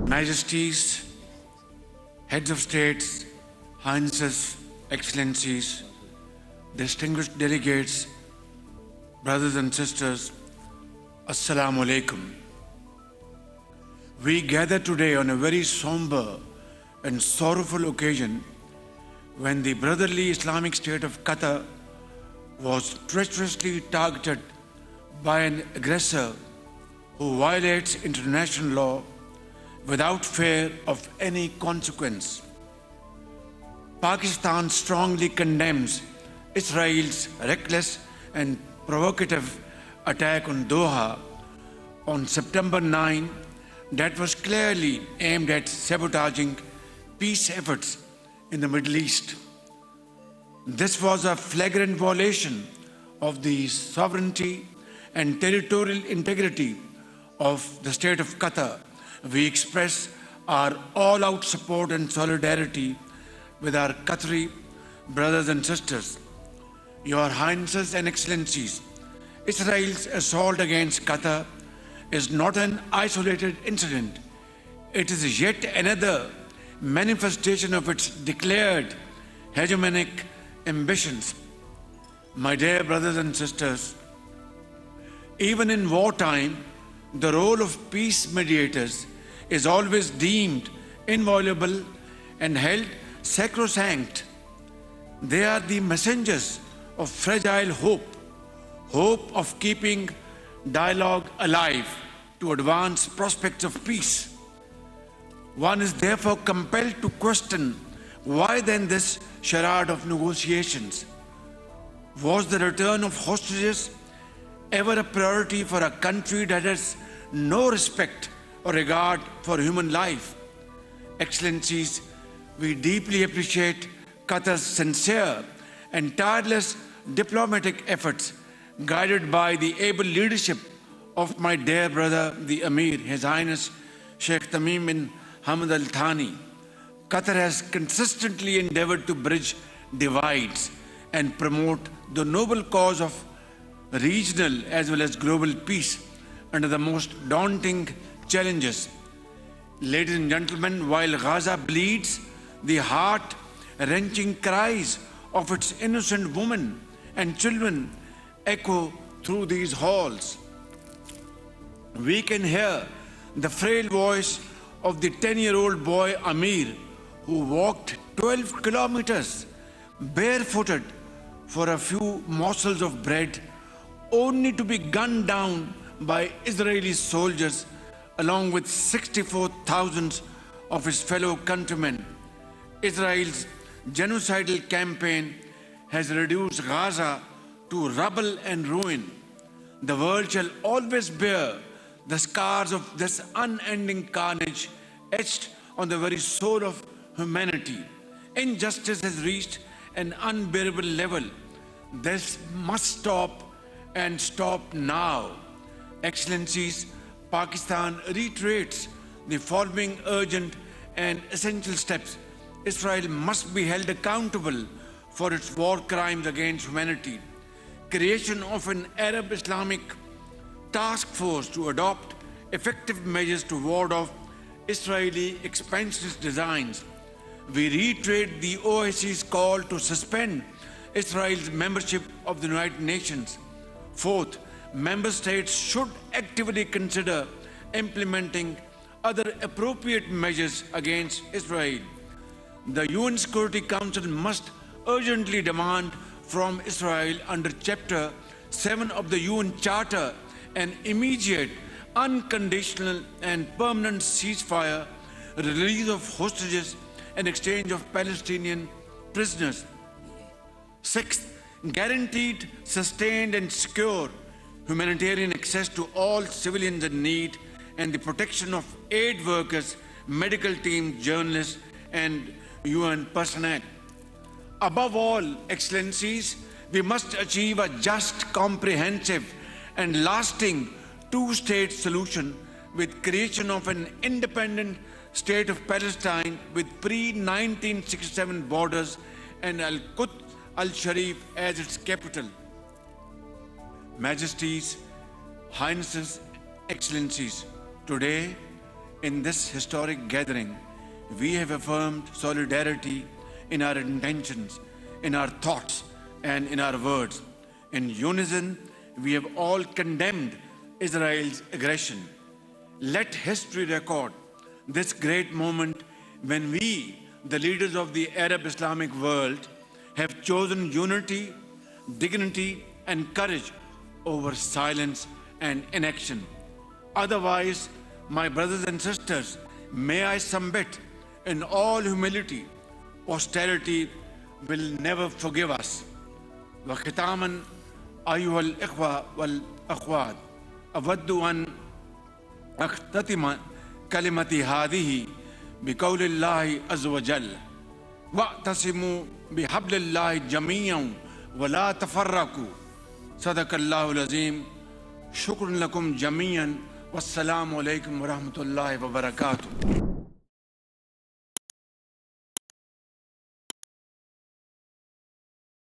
Majesties, Heads of States, Highnesses, Excellencies, distinguished delegates, brothers and sisters, Assalamu alaikum. We gather today on a very somber and sorrowful occasion when the brotherly Islamic State of Qatar was treacherously targeted by an aggressor who violates international law without fear of any consequence. Pakistan strongly condemns Israel's reckless and provocative attack on Doha on September 9 that was clearly aimed at sabotaging peace efforts in the Middle East. This was a flagrant violation of the sovereignty and territorial integrity of the State of Qatar. We express our all-out support and solidarity with our Qatari brothers and sisters. Your Highnesses and Excellencies, Israel's assault against Qatar is not an isolated incident. It is yet another manifestation of its declared hegemonic ambitions. My dear brothers and sisters, even in wartime, the role of peace mediators is always deemed inviolable and held sacrosanct. They are the messengers of fragile hope of keeping dialogue alive to advance prospects of peace. One is therefore compelled to question, why then this charade of negotiations? Was the return of hostages ever a priority for a country that has no respect or regard for human life? Excellencies, we deeply appreciate Qatar's sincere and tireless diplomatic efforts, guided by the able leadership of my dear brother, the Amir, His Highness Sheikh Tamim bin Hamad Al Thani. Qatar has consistently endeavored to bridge divides and promote the noble cause of regional as well as global peace under the most daunting challenges. Ladies and gentlemen, while Gaza bleeds, the heart-wrenching cries of its innocent women and children echo through these halls. We can hear the frail voice of the 10-year-old boy Amir, who walked 12 kilometers barefooted for a few morsels of bread, only to be gunned down by Israeli soldiers along with 64,000 of his fellow countrymen. Israel's genocidal campaign has reduced Gaza to rubble and ruin. The world shall always bear the scars of this unending carnage etched on the very soul of humanity. Injustice has reached an unbearable level. This must stop and stop now. Excellencies, Pakistan reiterates the following urgent and essential steps. Israel must be held accountable for its war crimes against humanity. Creation of an Arab Islamic task force to adopt effective measures to ward off Israeli expansionist designs. We reiterate the OIC's call to suspend Israel's membership of the United Nations. Fourth, member states should actively consider implementing other appropriate measures against Israel. The UN Security Council must urgently demand from Israel under Chapter 7 of the UN Charter an immediate, unconditional and permanent ceasefire, release of hostages and exchange of Palestinian prisoners. Sixth, guaranteed, sustained and secure humanitarian access to all civilians in need and the protection of aid workers, medical teams, journalists and UN personnel. Above all, Excellencies, we must achieve a just, comprehensive and lasting two-state solution with creation of an independent state of Palestine with pre-1967 borders and Al-Quds Al-Sharif as its capital. Majesties, Highnesses, Excellencies, today In this historic gathering, we have affirmed solidarity in our intentions, in our thoughts, and in our words. In unison, we have all condemned Israel's aggression. Let history record this great moment when we, the leaders of the Arab Islamic world, have chosen unity, dignity, and courage over silence and inaction. Otherwise, my brothers and sisters, may I submit in all humility, austerity will never forgive us. وختاما أيها الإخوة والأخوات أود أن أختتم كلمتي هذه بقول الله عز وجل واعتصموا بحبل الله جميعا ولا تفرقوا صدق الله العظيم. شكرا لكم جميعا والسلام عليكم ورحمة الله وبركاته.